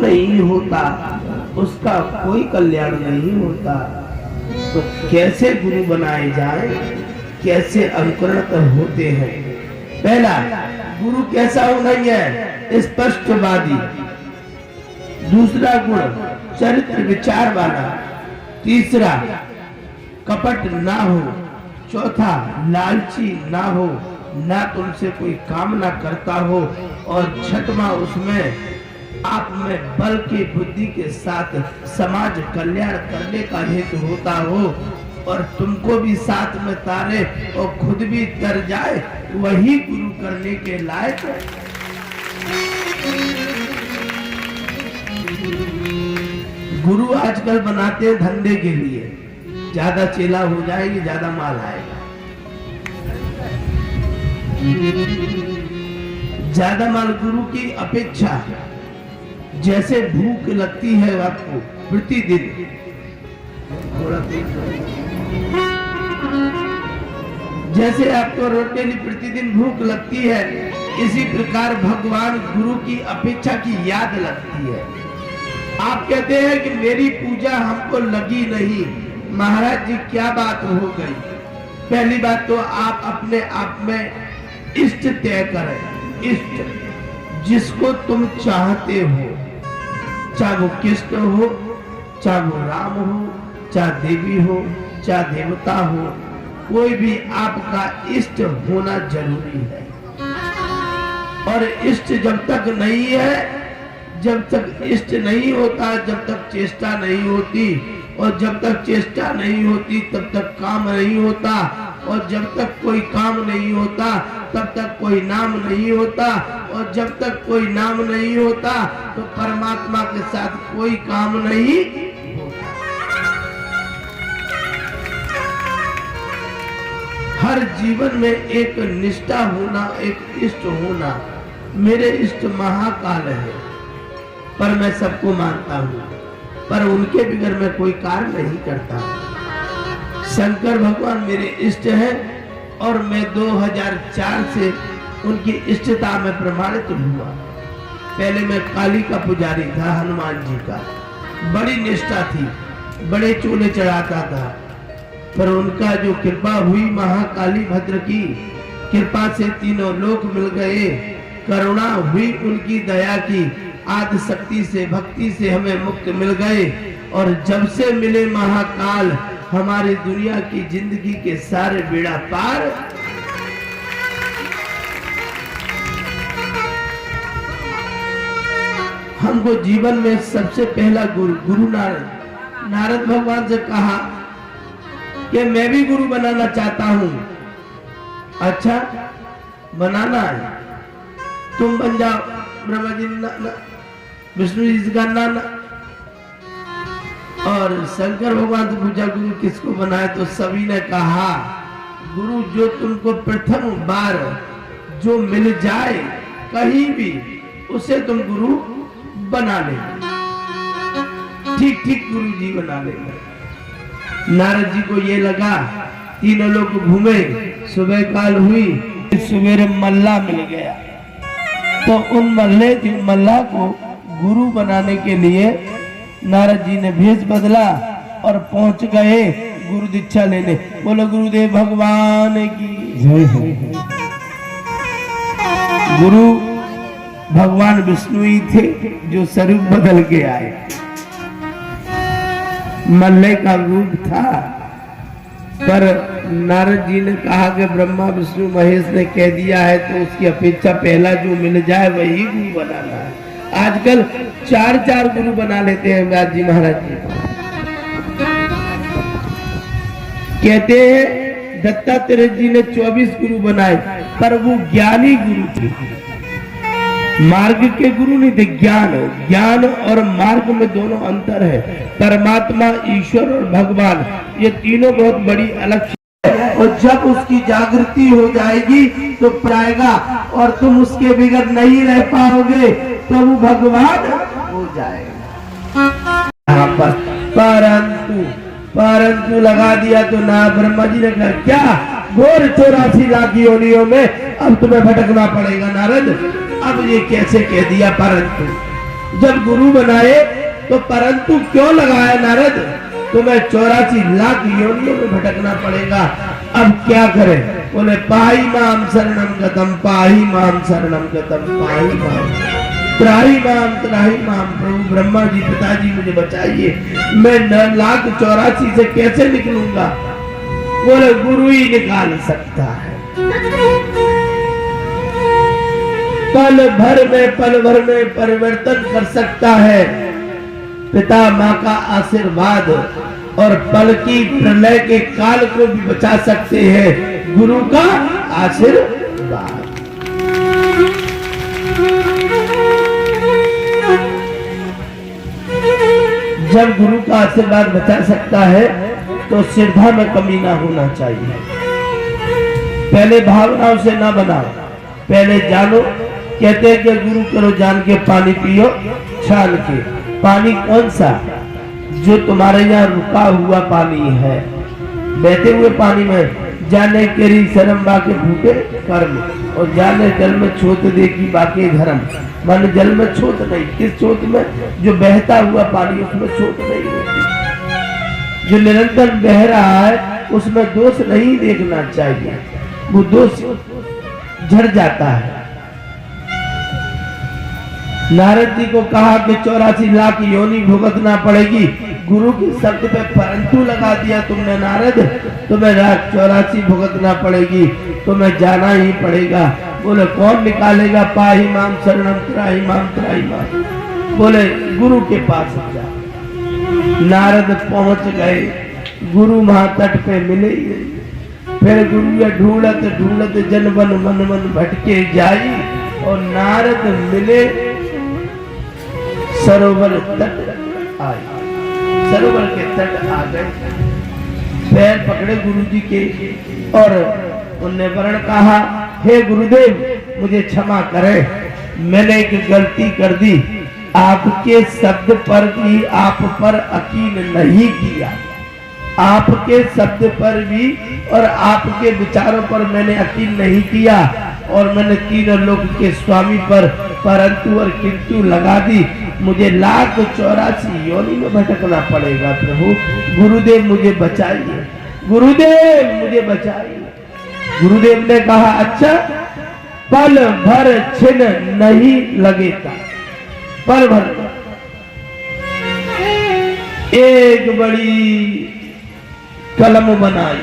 नहीं होता उसका कोई कल्याण नहीं होता। तो कैसे गुरु बनाए जाए, कैसे अनुकरण होते हैं? पहला, गुरु कैसा होना है? स्पष्टवादी। दूसरा गुण, चरित्र विचार वाला। तीसरा, कपट ना हो। चौथा, लालची ना हो, ना तुमसे कोई कामना करता हो। और छठवां, उसमें आप में बल की बुद्धि के साथ समाज कल्याण करने का हेतु होता हो और तुमको भी साथ में तारे और खुद भी तर जाए, वही गुरु करने के लायक है। गुरु आजकल बनाते हैं धंधे के लिए, ज्यादा चेला हो जाएगी, ज्यादा माल आएगा। ज्यादा माल गुरु की अपेक्षा, जैसे भूख लगती है आपको प्रतिदिन, थोड़ा जैसे आपको रोटी प्रतिदिन भूख लगती है, इसी प्रकार भगवान गुरु की अपेक्षा की याद लगती है। आप कहते हैं कि मेरी पूजा हमको लगी नहीं। महाराज जी, क्या बात हो गई? पहली बात तो आप अपने आप में इष्ट तय करें। इष्ट जिसको तुम चाहते हो, चाहे वो कृष्ण हो, चाहे वो राम हो, चाहे देवी हो, चाहे देवता हो, कोई भी आपका इष्ट होना जरूरी है। और इष्ट जब तक नहीं है, जब तक इष्ट नहीं होता, जब तक चेष्टा नहीं होती, और जब तक चेष्टा नहीं होती तब तक काम नहीं होता, और जब तक कोई काम नहीं होता तब तक कोई नाम नहीं होता, और जब तक कोई नाम नहीं होता तो परमात्मा के साथ कोई काम नहीं होता। हर जीवन में एक निष्ठा होना, एक इष्ट होना। मेरे इष्ट महाकाल है, पर मैं सबको मानता हूँ, पर उनके बिगर मैं कोई कार्य नहीं करता। शंकर भगवान मेरे इष्ट हैं और मैं 2004 से उनकी इष्टता में प्रमाणित हुआ। पहले मैं काली का पुजारी था, हनुमान जी का, बड़ी निष्ठा थी, बड़े चूल्हे चढ़ाता था, पर उनका जो कृपा हुई, महाकाली भद्र की कृपा से तीनों लोक मिल गए। करुणा हुई उनकी दया की, आदि शक्ति से, भक्ति से हमें मुक्त मिल गए। और जब से मिले महाकाल, हमारी दुनिया की जिंदगी के सारे बेड़ा पार। हमको जीवन में सबसे पहला गुरु नारद भगवान से कहा कि मैं भी गुरु बनाना चाहता हूं। अच्छा, बनाना है, तुम बन जाओ। ब्रह्मा जी विष्णु जी का नाना, और शंकर भगवान से पूछा गुरु किसको बनाए, तो सभी ने कहा गुरु जो तुमको प्रथम बार जो मिल जाए कहीं भी, उसे तुम गुरु बना ले। ठीक ठीक गुरु जी बना लेंगे। नारद जी को ये लगा, तीनों लोग घूमे, सुबह काल हुई, सवेरे मल्ला मिल गया। तो उन मल्ला को गुरु बनाने के लिए नारद जी ने भेष बदला और पहुंच गए गुरु दीक्षा लेने। बोलो गुरुदेव भगवान की जय हो। गुरु भगवान विष्णु ही थे जो स्वरूप बदल के आए। मल्ले का रूप था, पर नारद जी ने कहा कि ब्रह्मा विष्णु महेश ने कह दिया है तो उसकी अपेक्षा पहला जो मिल जाए वही गुरु बनाना है। आजकल 4 गुरु बना लेते हैं। व्यास जी महाराज जी कहते हैं दत्तात्रेय जी ने 24 गुरु बनाए, पर वो ज्ञानी गुरु थे, मार्ग के गुरु नहीं थे। ज्ञान और मार्ग में दोनों अंतर है। परमात्मा, ईश्वर और भगवान, ये तीनों बहुत बड़ी अलग चीज है। और जब उसकी जागृति हो जाएगी तो पाएगा, और तुम उसके बिगर नहीं रह पाओगे, प्रभु भगवान हो जाएगा। परंतु लगा दिया तो ना। ब्रह्मा जी ने कहा क्या घोर 84 लाख योनियों में अब तुम्हें भटकना पड़ेगा नारद। अब ये कैसे कह दिया परंतु? जब गुरु बनाए तो परंतु क्यों लगाया नारद? तुम्हें 84 लाख योनियों में भटकना पड़ेगा। अब क्या करें? बोले पाही माम शरणम गतम, पाही माम शरणम गतम, पाही माम त्राही माम। प्रभु ब्रह्मा जी, पिताजी मुझे बचाइए, मैं 9,84,00,000 से कैसे निकलूंगा? बोले गुरु ही निकाल सकता है। पल भर में परिवर्तन कर सकता है पिता माँ का आशीर्वाद, और पल की प्रलय के काल को भी बचा सकते हैं गुरु का आशीर्वाद। जब गुरु का आशीर्वाद बचा सकता है तो श्रद्धा में कमी ना होना चाहिए। पहले भावनाओं से ना बनाओ, पहले जानो। कहते हैं कि गुरु करो जान के, पानी पियो छान के। पानी कौन सा? जो तुम्हारे यहाँ रुका हुआ पानी है। बहते हुए पानी में जाने केरी शर्म बाके भूखे कर्म, और जाने जल में छोत देखी बाके धर्म। मन जल में छोत नहीं, किस छोत में? जो बहता हुआ पानी, उसमें छोत नहीं होती। जो निरंतर बह रहा है उसमें दोष नहीं देखना चाहिए, वो दोष झड़ जाता है। नारद जी को कहा कि 84 लाख योनि भुगतना पड़ेगी। गुरु के शब्द पे परंतु लगा दिया तुमने नारद, तुम्हें 84 भुगतना पड़ेगी, तुम्हें जाना ही पड़ेगा। बोले कौन निकालेगा? पाही माम शरणम त्राही माम। बोले गुरु के पास जा। नारद पहुंच गए, गुरु महातट पे मिले। फिर गुरु ये ढूंढत ढूंढत जन बन मन भटके जाई, और नारद मिले सरोवर तट आए। सरोवर के तट आ गए, पैर पकड़े गुरु जी के, और उनने वर्ण कहा, हे गुरुदेव मुझे क्षमा करें, मैंने एक गलती कर दी। आपके शब्द पर भी आप पर यकीन नहीं किया, आपके शब्द पर भी और आपके विचारों पर मैंने यकीन नहीं किया, और मैंने तीनों लोक के स्वामी पर परंतु और किंतु लगा दी। मुझे 1,84,00,000 योनि में भटकना पड़ेगा। प्रभु गुरुदेव मुझे बचाइए, गुरुदेव मुझे बचाइए। गुरुदेव ने कहा, अच्छा पल भर छिन नहीं लगेगा। पल भर एक बड़ी कलम बनाई,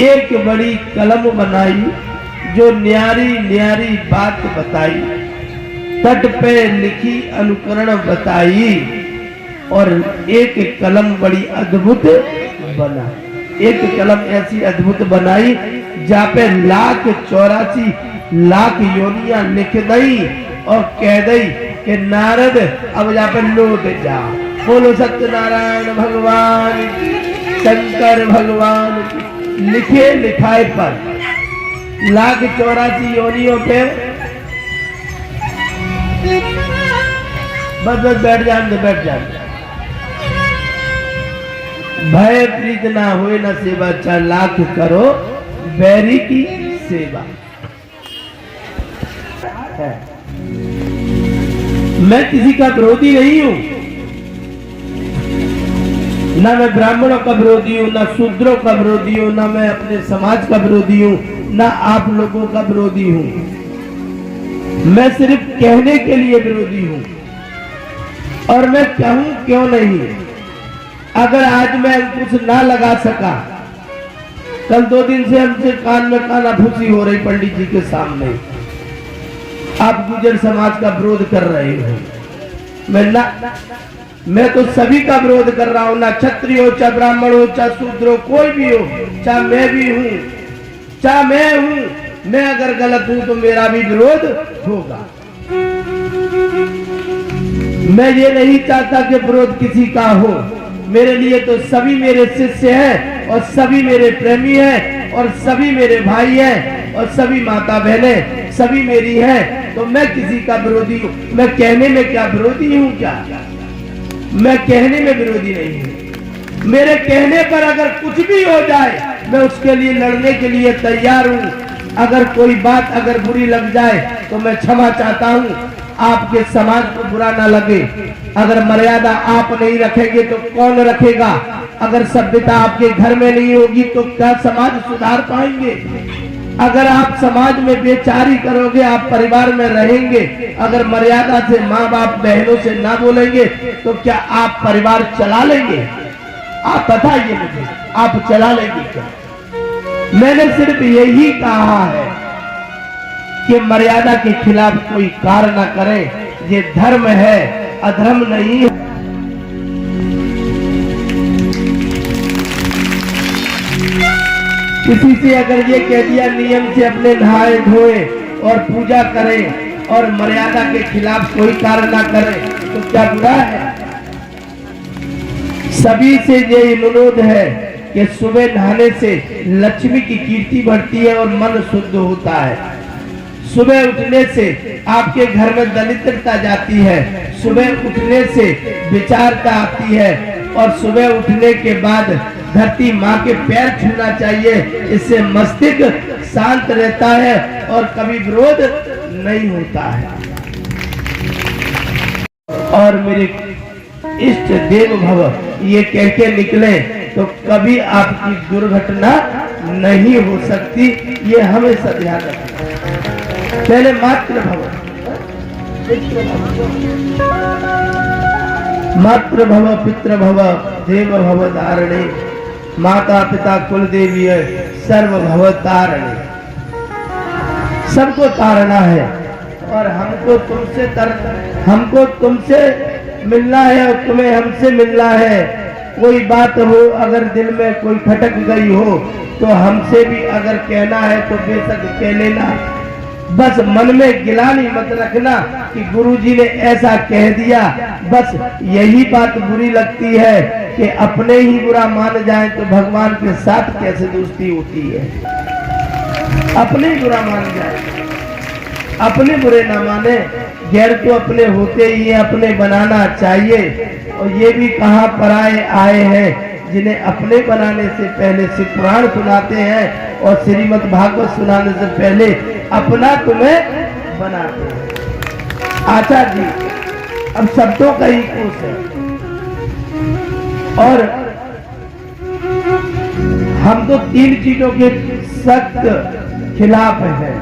एक बड़ी कलम बनाई, जो न्यारी न्यारी बात बताई, तट पे लिखी अनुकरण बताई, और एक कलम बड़ी अद्भुत बना। एक कलम ऐसी अद्भुत बनाई जहाँ पे 1,84,00,000 योनियां लिख दई, और कह दई कि नारद अब यहाँ पे लौट जा। बोलो सत्यनारायण भगवान, शंकर भगवान। लिखे लिखाए पर 1,84,00,000 योनियों पे बस बैठ जान। भय प्रीत ना होए न सेवा, 4 लाख करो बैरी की सेवा। मैं किसी का विरोधी नहीं हूं, ना मैं ब्राह्मणों का विरोधी हूं, ना शूद्रों का विरोधी हूं, ना मैं अपने समाज का विरोधी हूं, ना आप लोगों का विरोधी हूं। मैं सिर्फ कहने के लिए विरोधी हूं, और मैं कहूं क्यों नहीं। अगर आज मैं कुछ ना लगा सका, कल 2 दिन से हमसे कान में कानाफूसी हो रही पंडित जी के सामने, आप गुर्जर समाज का विरोध कर रहे हो। मैं तो सभी का विरोध कर रहा हूं, ना क्षत्रिय हो, चाहे ब्राह्मण हो, चाहे शूद्र हो, कोई भी हो, चाहे मैं भी हूं, चाहे मैं हूं। मैं अगर गलत हूं तो मेरा भी विरोध होगा। मैं ये नहीं चाहता कि विरोध किसी का हो। मेरे लिए तो सभी मेरे शिष्य हैं, और सभी मेरे प्रेमी हैं, और सभी मेरे भाई हैं, और सभी माता बहनें सभी मेरी हैं। तो मैं किसी का विरोधी हूं? मैं कहने में क्या विरोधी हूं? क्या मैं कहने में विरोधी नहीं हूं। मेरे कहने पर अगर कुछ भी हो जाए, मैं उसके लिए लड़ने के लिए तैयार हूं। अगर कोई बात अगर बुरी लग जाए तो मैं क्षमा चाहता हूं। आपके समाज को बुरा ना लगे। अगर मर्यादा आप नहीं रखेंगे तो कौन रखेगा? अगर सभ्यता आपके घर में नहीं होगी तो क्या समाज सुधार पाएंगे? अगर आप समाज में बेचारी करोगे, आप परिवार में रहेंगे, अगर मर्यादा से माँ बाप बहनों से ना बोलेंगे तो क्या आप परिवार चला लेंगे? आप बताइए मुझे, आप चला लेंगे क्या? मैंने सिर्फ यही कहा है कि मर्यादा के खिलाफ कोई कार्य न करे। ये धर्म है, अधर्म नहीं है। किसी से अगर ये कह दिया नियम से अपने नहाए धोए और पूजा करें और मर्यादा के खिलाफ कोई कार्य ना करें तो क्या बुरा है? सभी से ये अनुरोध है कि सुबह नहाने से लक्ष्मी की कीर्ति बढ़ती है और मन शुद्ध होता है। सुबह उठने से आपके घर में दरिद्रता जाती है, सुबह उठने से विचारता आती है और सुबह उठने के बाद धरती माँ के पैर छूना चाहिए। इससे मस्तिष्क शांत रहता है और कभी विरोध नहीं होता है। और मेरे इष्ट देव भव ये कह के निकले तो कभी आपकी दुर्घटना नहीं हो सकती, ये हमेशा ध्यान रखना। पहले मातृ भव, मातृ भव, पितृ भव, देव भव धारणे, माता पिता कुल देवी सर्व भव तारणे। सबको तारना है और हमको तुमसे मिलना है और तुम्हें हमसे मिलना है। कोई बात हो अगर दिल में कोई खटक गई हो तो हमसे भी अगर कहना है तो बेशक कह लेना। बस मन में गिलानी मत रखना कि गुरुजी ने ऐसा कह दिया। बस यही बात बुरी लगती है कि अपने ही बुरा मान जाए तो भगवान के साथ कैसे दोस्ती होती है। अपने ही बुरा मान जाए, अपने बुरे ना माने। गैर तो अपने होते ही है, अपने बनाना चाहिए। और ये भी कहाँ पराए आए हैं जिन्हें अपने बनाने से पहले शिव पुराण सुनाते हैं और श्रीमद् भागवत सुनाने से पहले अपना तुम्हें बनाते हैं। आचार्य जी अब शब्दों का ही कोश है और हम तो तीन चीजों के सख्त खिलाफ हैं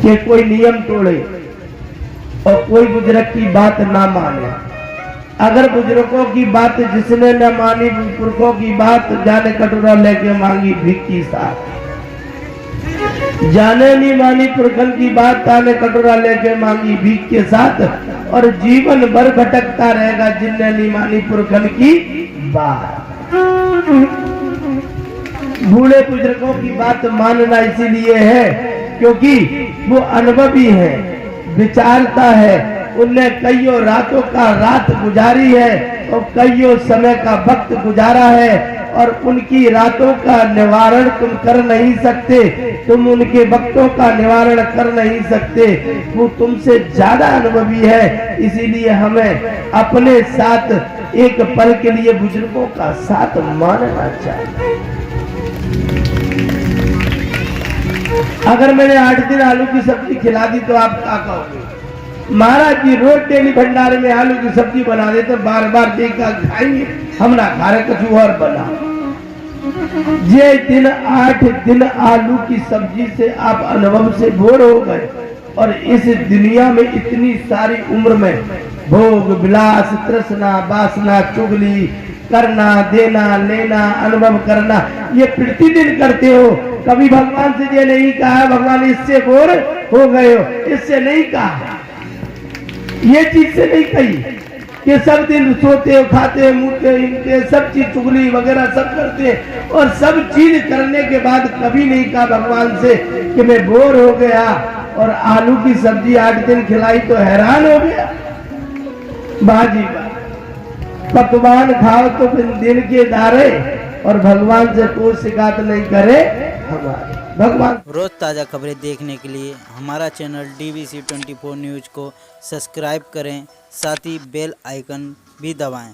कि कोई नियम तोड़े और कोई बुजुर्ग की बात ना माने। अगर बुजुर्गों की बात जिसने न मानी, पुरखों की बात जाने कटोरा लेके मांगी भीख की साथ। जाने नहीं मानी पुरखन की बात, ताने कटोरा लेके मांगी भीख के साथ। और जीवन भर भटकता रहेगा जिनने नहीं मानी पुरखन की बात। बूढ़े बुजुर्गों की बात मानना इसीलिए है क्योंकि वो अनुभवी है, विचारता है। उनने कईयों रातों का रात गुजारी है और कईयों समय का वक्त गुजारा है और उनकी रातों का निवारण तुम कर नहीं सकते, तुम उनके वक्तों का निवारण कर नहीं सकते। वो तुमसे ज्यादा अनुभवी है, इसीलिए हमें अपने साथ एक पल के लिए बुजुर्गों का साथ मानना चाहिए। अगर मैंने 8 दिन आलू की सब्जी खिला दी तो आप क्या कहोगे? महाराज जी रोज डेली भंडारे में आलू की सब्जी बना देते, बार बार देखा खाएंगे, हम ना खा रहे, कुछ और बना। ये दिन 8 दिन आलू की सब्जी से आप अनुभव से बोर हो गए और इस दुनिया में इतनी सारी उम्र में भोग विलास तृष्णा वासना चुगली करना देना लेना अनुभव करना ये प्रतिदिन करते हो। कभी भगवान से ये नहीं कहा भगवान इससे बोर हो गए हो, इससे नहीं कहा, ये चीज से नहीं कही कि सब दिन सोते हो खाते हो मुँहते हिंगते सब चीज चुगली वगैरह सब करते हैं और सब चीज करने के बाद कभी नहीं कहा भगवान से कि मैं बोर हो गया और आलू की सब्जी 8 दिन खिलाई तो हैरान हो गया। बाजी पकवान खाओ तो फिर दिन के दारे और भगवान से कोई शिकायत नहीं करे हमारे भगवान। रोज ताज़ा खबरें देखने के लिए हमारा चैनल DVC 24 न्यूज़ को सब्सक्राइब करें, साथ ही बेल आइकन भी दबाएं।